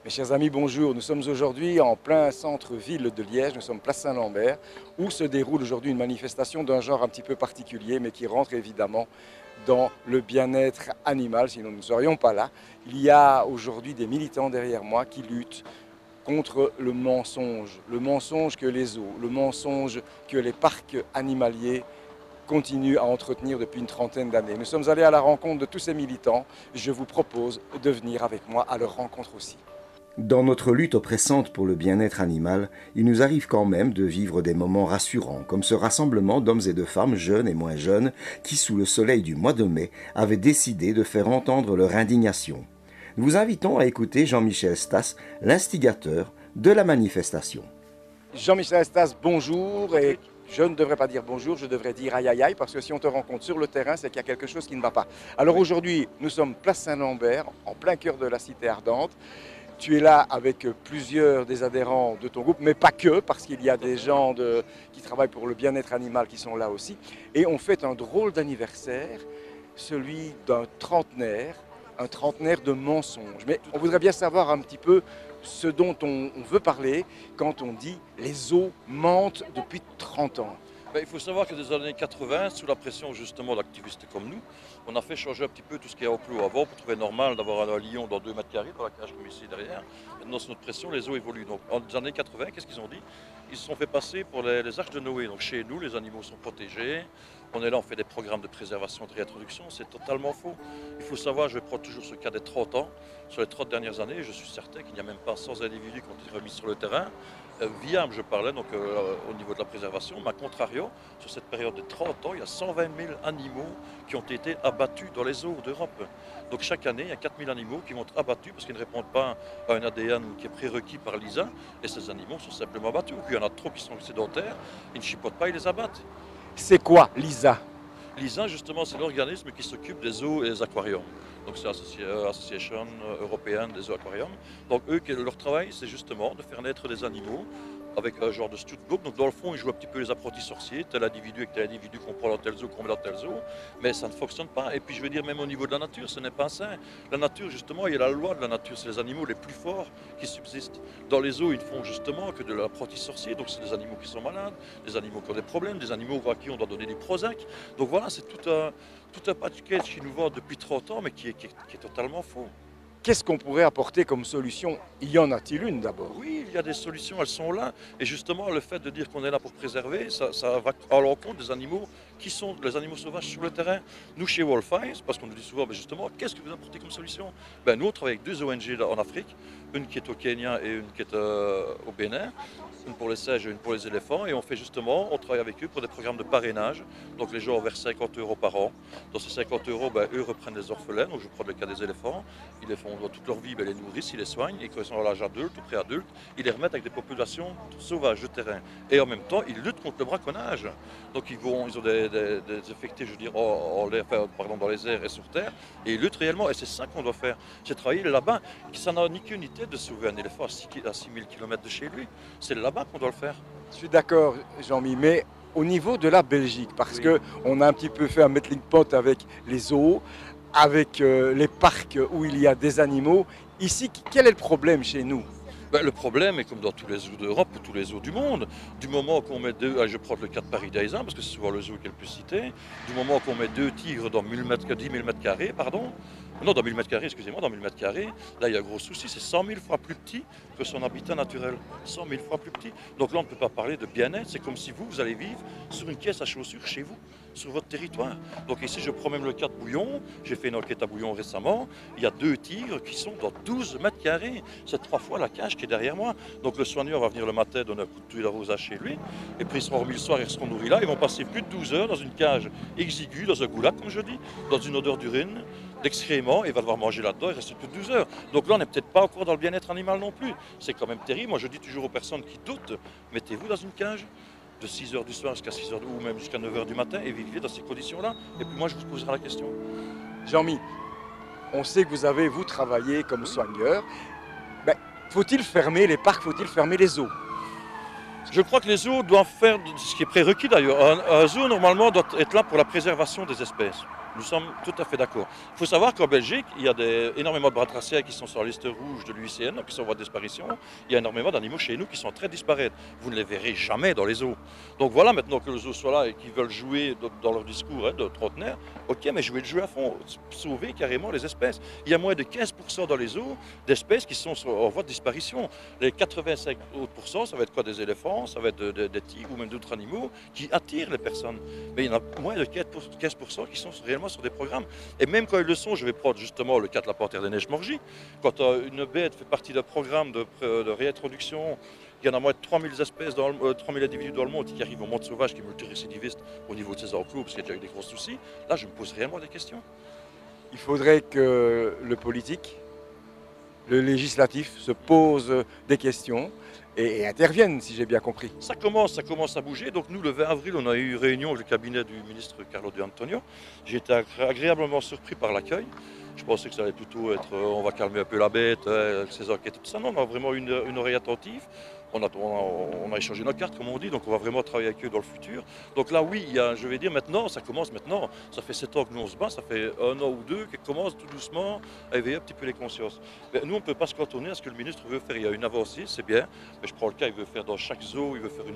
Mes chers amis, bonjour. Nous sommes aujourd'hui en plein centre-ville de Liège, nous sommes place Saint-Lambert, où se déroule aujourd'hui une manifestation d'un genre un petit peu particulier, mais qui rentre évidemment dans le bien-être animal, sinon nous ne serions pas là. Il y a aujourd'hui des militants derrière moi qui luttent contre le mensonge que les zoos, le mensonge que les parcs animaliers continuent à entretenir depuis une trentaine d'années. Nous sommes allés à la rencontre de tous ces militants. Je vous propose de venir avec moi à leur rencontre aussi. Dans notre lutte oppressante pour le bien-être animal, il nous arrive quand même de vivre des moments rassurants, comme ce rassemblement d'hommes et de femmes jeunes et moins jeunes qui, sous le soleil du mois de mai, avaient décidé de faire entendre leur indignation. Nous vous invitons à écouter Jean-Michel Stas, l'instigateur de la manifestation. Jean-Michel Stas, bonjour. Et je ne devrais pas dire bonjour, je devrais dire aïe aïe aïe, parce que si on te rencontre sur le terrain, c'est qu'il y a quelque chose qui ne va pas. Alors aujourd'hui, nous sommes place Saint-Lambert, en plein cœur de la cité ardente. Tu es là avec plusieurs des adhérents de ton groupe, mais pas que, parce qu'il y a des gens qui travaillent pour le bien-être animal qui sont là aussi. Et on fête un drôle d'anniversaire, celui d'un trentenaire, un trentenaire de mensonges. Mais on voudrait bien savoir un petit peu ce dont on veut parler quand on dit les zoos mentent depuis 30 ans. Il faut savoir que des années 80, sous la pression justement d'activistes comme nous, on a fait changer un petit peu tout ce qui est enclos avant pour trouver normal d'avoir un lion dans 2 mètres carrés, dans la cage comme ici derrière. Maintenant, sous notre pression, les zoos évoluent. Donc, en des années 80, qu'est-ce qu'ils ont dit? Ils se sont fait passer pour les arches de Noé. Donc, chez nous, les animaux sont protégés. On est là, on fait des programmes de préservation, de réintroduction. C'est totalement faux. Il faut savoir, je vais prendre toujours ce cas des 30 ans. Sur les 30 dernières années, je suis certain qu'il n'y a même pas 100 individus qui ont été remis sur le terrain. Viable, je parlais donc au niveau de la préservation, mais à contrario, sur cette période de 30 ans, il y a 120 000 animaux qui ont été abattus dans les zoos d'Europe. Donc chaque année, il y a 4 000 animaux qui vont être abattus parce qu'ils ne répondent pas à un ADN qui est prérequis par l'ISA, et ces animaux sont simplement abattus. Ou puis il y en a trop qui sont sédentaires, ils ne chipotent pas, ils les abattent. C'est quoi l'ISA? L'ISA, justement, c'est l'organisme qui s'occupe des zoos et des aquariums. Donc c'est l'Association européenne des zoos aquariums. Donc eux, leur travail, c'est justement de faire naître des animaux avec un genre de Stuttgart. Donc dans le fond, ils jouent un petit peu les apprentis sorciers, tel individu avec tel individu qu'on prend dans tel zoo, qu'on met dans tel zoo, mais ça ne fonctionne pas. Et puis je veux dire, même au niveau de la nature, ce n'est pas sain. La nature, justement, il y a la loi de la nature, c'est les animaux les plus forts qui subsistent. Dans les zoos, ils ne font justement que de l'apprenti sorcier, donc c'est des animaux qui sont malades, des animaux qui ont des problèmes, des animaux à qui on doit donner du Prozac. Donc voilà, c'est tout un package qui nous vend depuis 30 ans, mais qui est totalement faux. Qu'est-ce qu'on pourrait apporter comme solution? Y en a-t-il une d'abord? Oui, il y a des solutions, elles sont là. Et justement, le fait de dire qu'on est là pour préserver, ça va à l'encontre des animaux qui sont les animaux sauvages sur le terrain. Nous, chez Wolf Eyes, parce qu'on nous dit souvent, justement, qu'est-ce que vous apportez comme solution? Nous, on travaille avec 2 ONG en Afrique, une qui est au Kenya et une qui est au Bénin, une pour les singes et une pour les éléphants. Et on fait justement, on travaille avec eux pour des programmes de parrainage. Donc les gens versent 50 € par an. Dans ces 50 €, eux reprennent les orphelins. Donc je prends le cas des éléphants. Ils les font toute leur vie, les nourrissent, ils les soignent. Et quand ils sont à l'âge adulte ou pré-adulte, ils les remettent avec des populations sauvages de terrain. Et en même temps, ils luttent contre le braconnage. Donc ils ont des effectifs, je veux dire, dans les airs et sur terre. Et ils luttent réellement. Et c'est ça qu'on doit faire. C'est travailler là-bas. Ça n'a ni qu'une unité de sauver un éléphant à 6000 km de chez lui. C'est là-bas qu'on doit le faire. Je suis d'accord, Jean-Mi, mais au niveau de la Belgique, parce qu'on a un petit peu fait un melting pot avec les zoos, avec les parcs où il y a des animaux. Ici, quel est le problème chez nous? Le problème est comme dans tous les zoos d'Europe ou tous les zoos du monde, du moment qu'on met je prends le cas de Paris d'Aïzan, parce que c'est souvent le zoo qui est le plus cité, du moment qu'on met 2 tigres dans 10 000 mètres carrés, dans 1000 mètres carrés, excusez-moi, dans 1000 mètres carrés, là il y a un gros souci, c'est 100 000 fois plus petit que son habitat naturel. 100 000 fois plus petit. Donc là on ne peut pas parler de bien-être, c'est comme si vous allez vivre sur une caisse à chaussures chez vous, sur votre territoire. Donc ici je prends même le cas de Bouillon, j'ai fait une enquête à Bouillon récemment, il y a 2 tigres qui sont dans 12 mètres carrés, c'est 3 fois la cage qui est derrière moi. Donc le soigneur va venir le matin donner un coup de tuile d'arrosage chez lui, et puis ils seront remis le soir, ils seront nourris là, ils vont passer plus de 12 heures dans une cage exiguë, dans un goulag comme je dis, dans une odeur d'urine, d'excréments, et il va devoir manger là-dedans, il reste plus de 12 heures. Donc là on n'est peut-être pas encore dans le bien-être animal non plus. C'est quand même terrible, moi je dis toujours aux personnes qui doutent, mettez-vous dans une cage de 6 heures du soir jusqu'à 6 heures ou même jusqu'à 9 heures du matin et vivez dans ces conditions-là. Et puis moi je vous poserai la question. Jean-Mi, on sait que vous travaillez comme soigneur. Faut-il fermer les parcs, faut-il fermer les zoos? Je crois que les zoos doivent faire ce qui est prérequis d'ailleurs. Un zoo normalement doit être là pour la préservation des espèces. Nous sommes tout à fait d'accord. Il faut savoir qu'en Belgique, il y a énormément de batraciens qui sont sur la liste rouge de l'UICN, qui sont en voie de disparition. Il y a énormément d'animaux chez nous qui sont en train de disparaître. Vous ne les verrez jamais dans les zoos. Donc voilà, maintenant que les zoos soient là et qu'ils veulent jouer dans leur discours de trentenaire, ok, mais jouez le jeu à fond, sauver carrément les espèces. Il y a moins de 15% dans les zoos d'espèces qui sont en voie de disparition. Les 85 autres %, ça va être quoi? Des éléphants, ça va être des tigres ou même d'autres animaux qui attirent les personnes. Mais il y en a moins de 15% qui sont réellement sur des programmes. Et même quand ils le sont, je vais prendre justement le cas de la panthère des neiges Morgie. Quand une bête fait partie d'un programme de réintroduction, il y en a moins de 3000 espèces, 3000 individus dans le monde qui arrivent au monde sauvage, qui est multirécidiviste au niveau de ces enclos, parce qu'il y a déjà eu des gros soucis. Là, je me pose réellement des questions. Il faudrait que le politique, le législatif se pose des questions et intervienne, si j'ai bien compris. Ça commence à bouger. Donc nous, le 20 avril, on a eu une réunion avec le cabinet du ministre Carlo De Antonio. J'ai été agréablement surpris par l'accueil. Je pensais que ça allait plutôt être on va calmer un peu la bête, avec ses enquêtes et tout ça. Non, on a vraiment une oreille attentive. On a échangé nos cartes, comme on dit, donc on va vraiment travailler avec eux dans le futur. Donc là, oui, je vais dire maintenant, ça commence maintenant. Ça fait 7 ans que nous on se bat, ça fait 1 an ou 2 qu'on commence tout doucement à éveiller un petit peu les consciences. Mais nous, on ne peut pas se cantonner à ce que le ministre veut faire. Il y a une avancée, c'est bien, mais je prends le cas, il veut faire dans chaque zoo, il veut faire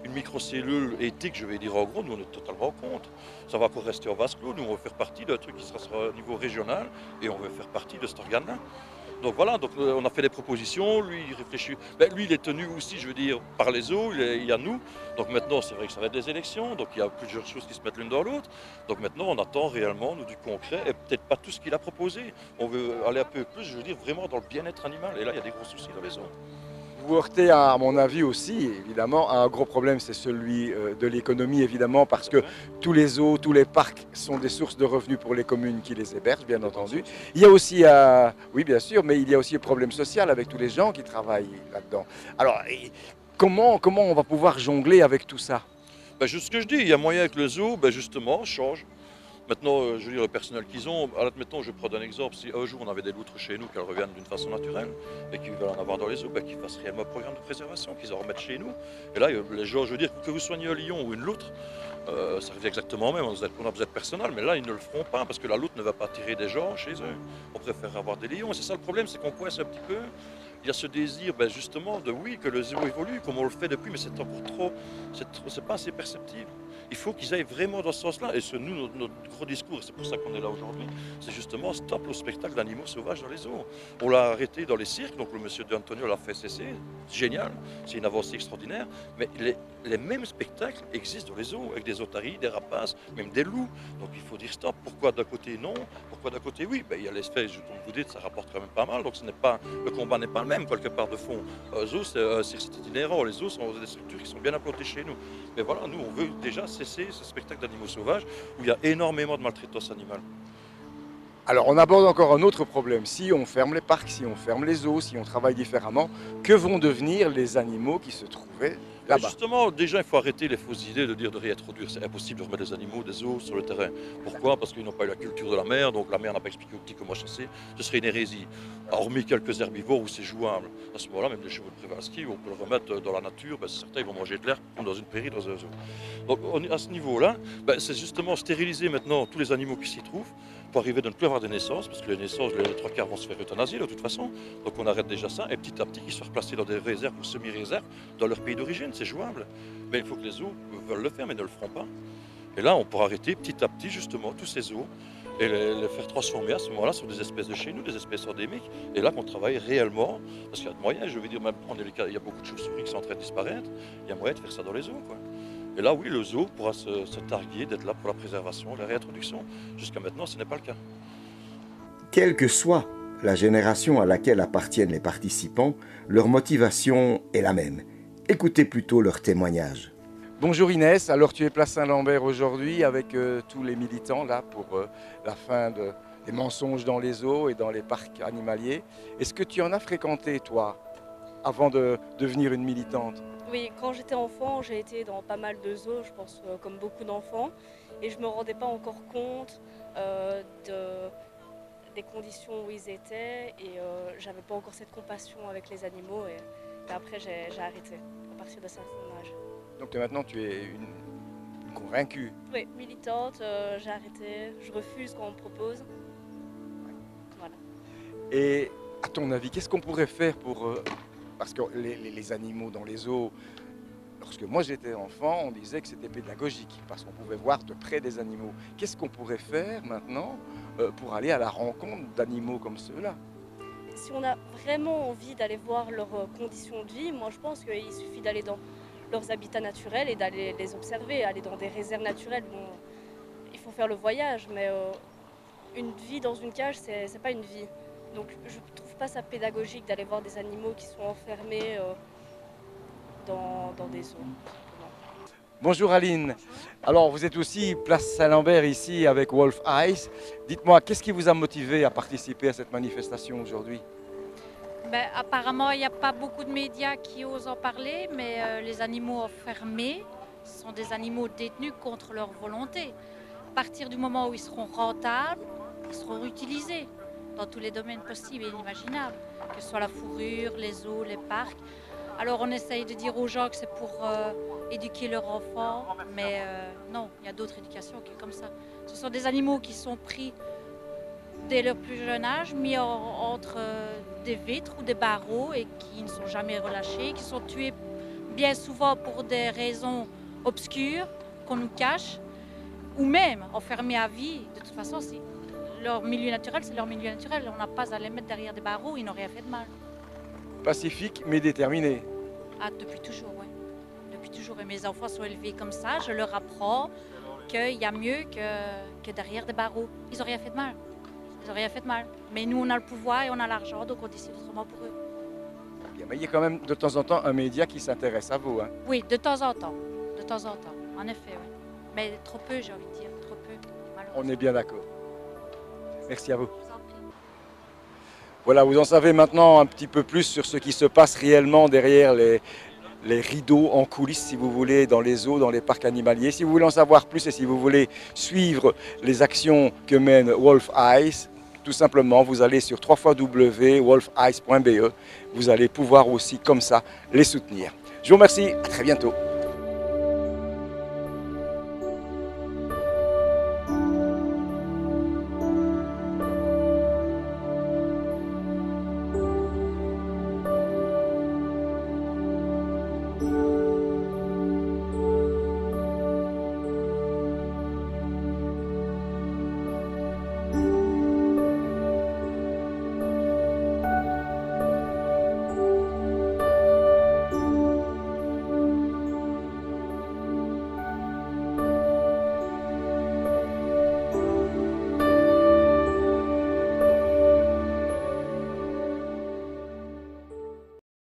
une microcellule éthique, je vais dire en gros, nous on est totalement contre. Ça va pas rester en vase clos, nous on veut faire partie d'un truc qui sera au niveau régional et on veut faire partie de cet organe-là. Donc voilà, donc on a fait des propositions, lui il réfléchit, lui il est tenu aussi, je veux dire, par les eaux, il y a nous. Donc maintenant c'est vrai que ça va être des élections, donc il y a plusieurs choses qui se mettent l'une dans l'autre. Donc maintenant on attend réellement, nous, du concret, et peut-être pas tout ce qu'il a proposé. On veut aller un peu plus, je veux dire, vraiment dans le bien-être animal, et là il y a des gros soucis dans les eaux. Vous heurtez, à mon avis aussi, évidemment, à un gros problème, c'est celui de l'économie, évidemment, parce que tous les zoos, tous les parcs sont des sources de revenus pour les communes qui les hébergent, bien entendu. Il y a aussi, oui, bien sûr, mais il y a aussi un problème social avec tous les gens qui travaillent là-dedans. Alors, comment on va pouvoir jongler avec tout ça? Ce que je dis, il y a moyen que le zoo, justement, change. Maintenant, je veux dire, le personnel qu'ils ont, admettons, je prends un exemple, si un jour on avait des loutres chez nous, qu'elles reviennent d'une façon naturelle, et qu'ils veulent en avoir dans les eaux, qu'ils fassent réellement un programme de préservation, qu'ils en remettent chez nous. Et là, les gens, je veux dire, que vous soignez un lion ou une loutre, ça revient exactement au même, on a besoin de personnel, mais là, ils ne le feront pas, parce que la loutre ne va pas attirer des gens chez eux. On préfère avoir des lions, et c'est ça le problème, c'est qu'on coince un petit peu. Il y a ce désir, justement, de oui, que le zoo évolue, comme on le fait depuis, mais c'est encore trop, c'est pas assez perceptible. Il faut qu'ils aillent vraiment dans ce sens-là. Et nous, notre gros discours, c'est pour ça qu'on est là aujourd'hui, c'est justement stop au spectacle d'animaux sauvages dans les zoos. On l'a arrêté dans les cirques, donc le monsieur De Antonio l'a fait cesser, c'est génial, c'est une avancée extraordinaire, mais les mêmes spectacles existent dans les zoos, avec des otaries, des rapaces, même des loups. Donc il faut dire stop. Pourquoi d'un côté non, pourquoi d'un côté oui? Il y a l'espèce, dont vous dites, ça rapporte quand même pas mal, donc le combat n'est pas le même quelque part de fond. Zoo, c'est itinérant, les zoos sont des structures qui sont bien implantées chez nous. Mais voilà, nous on veut déjà cesser ce spectacle d'animaux sauvages où il y a énormément de maltraitance animale. Alors, on aborde encore un autre problème. Si on ferme les parcs, si on ferme les zoos, si on travaille différemment, que vont devenir les animaux qui se trouvaient là-bas? Justement, déjà, il faut arrêter les fausses idées de dire de réintroduire. C'est impossible de remettre des animaux, des zoos sur le terrain. Pourquoi? Parce qu'ils n'ont pas eu la culture de la mer, donc la mer n'a pas expliqué aux petits comment chasser. Ce serait une hérésie. Hormis quelques herbivores où c'est jouable. À ce moment-là, même les chevaux de Przewalski, on peut le remettre dans la nature. Certains ils vont manger de l'herbe comme dans une prairie, dans un zoo. Donc à ce niveau-là, c'est justement stériliser maintenant tous les animaux qui s'y trouvent pour arriver de ne plus avoir de naissances, parce que les naissances, les 3 quarts vont se faire euthanasier de toute façon. Donc on arrête déjà ça, et petit à petit, ils se replacés dans des réserves ou semi-réserves dans leur pays d'origine, c'est jouable. Mais il faut que les zoos veulent le faire, mais ne le feront pas. Et là, on pourra arrêter petit à petit, justement, tous ces zoos et les faire transformer à ce moment-là sur des espèces de chez nous, des espèces endémiques. Et là, qu'on travaille réellement, parce qu'il y a de moyens, je veux dire, même il y a beaucoup de chauves-souris qui sont en train de disparaître, il y a moyen de faire ça dans les zoos, quoi. Et là, oui, le zoo pourra se targuer d'être là pour la préservation, la réintroduction. Jusqu'à maintenant, ce n'est pas le cas. Quelle que soit la génération à laquelle appartiennent les participants, leur motivation est la même. Écoutez plutôt leurs témoignages. Bonjour Inès, alors tu es place Saint-Lambert aujourd'hui avec tous les militants là pour la fin des mensonges dans les zoos et dans les parcs animaliers. Est-ce que tu en as fréquenté toi avant de devenir une militante? Oui, quand j'étais enfant, j'ai été dans pas mal de zoos, je pense comme beaucoup d'enfants, et je ne me rendais pas encore compte des conditions où ils étaient, et j'avais pas encore cette compassion avec les animaux, et après j'ai arrêté à partir de certain âge. Donc maintenant tu es une convaincue. Oui, militante, j'ai arrêté, je refuse quand on me propose. Voilà. Et à ton avis, qu'est-ce qu'on pourrait faire pour... parce que les animaux dans les zoos, lorsque moi j'étais enfant, on disait que c'était pédagogique, parce qu'on pouvait voir de près des animaux. Qu'est-ce qu'on pourrait faire maintenant pour aller à la rencontre d'animaux comme ceux-là? Si on a vraiment envie d'aller voir leurs conditions de vie, moi je pense qu'il suffit d'aller dans leurs habitats naturels et d'aller les observer, aller dans des réserves naturelles. Bon, il faut faire le voyage, mais une vie dans une cage, c'est pas une vie. Donc je ne trouve pas ça pédagogique d'aller voir des animaux qui sont enfermés dans des zoos. Bonjour Aline. Alors vous êtes aussi place Saint-Lambert ici avec Wolf Eyes. Dites-moi, qu'est-ce qui vous a motivé à participer à cette manifestation aujourd'hui? Ben, apparemment, il n'y a pas beaucoup de médias qui osent en parler, mais les animaux enfermés sont des animaux détenus contre leur volonté. À partir du moment où ils seront rentables, ils seront utilisés dans tous les domaines possibles et inimaginables, que ce soit la fourrure, les zoos, les parcs. Alors on essaye de dire aux gens que c'est pour éduquer leurs enfants, mais non, il y a d'autres éducations qui sont comme ça. Ce sont des animaux qui sont pris dès leur plus jeune âge, mis entre des vitres ou des barreaux et qui ne sont jamais relâchés, qui sont tués bien souvent pour des raisons obscures qu'on nous cache, ou même enfermés à vie. De toute façon, leur milieu naturel, c'est leur milieu naturel. On n'a pas à les mettre derrière des barreaux, ils n'ont rien fait de mal. Pacifique mais déterminé. Ah, depuis toujours, oui. Depuis toujours. Et mes enfants sont élevés comme ça. Je leur apprends qu'il y a mieux que derrière des barreaux. Ils n'ont rien fait de mal. Ils n'ont rien fait de mal. Mais nous, on a le pouvoir et on a l'argent, donc on décide autrement pour eux. Bien, mais il y a quand même de temps en temps un média qui s'intéresse à vous. Hein. Oui, de temps en temps. De temps en temps. En effet, oui. Mais trop peu, j'ai envie de dire. Trop peu. On est bien d'accord. Merci à vous. Je vous en prie. Voilà, vous en savez maintenant un petit peu plus sur ce qui se passe réellement derrière les rideaux en coulisses, si vous voulez, dans les zoos, dans les parcs animaliers. Si vous voulez en savoir plus et si vous voulez suivre les actions que mène Wolf Eyes, tout simplement, vous allez sur www.wolfeyes.be. Vous allez pouvoir aussi, comme ça, les soutenir. Je vous remercie. À très bientôt.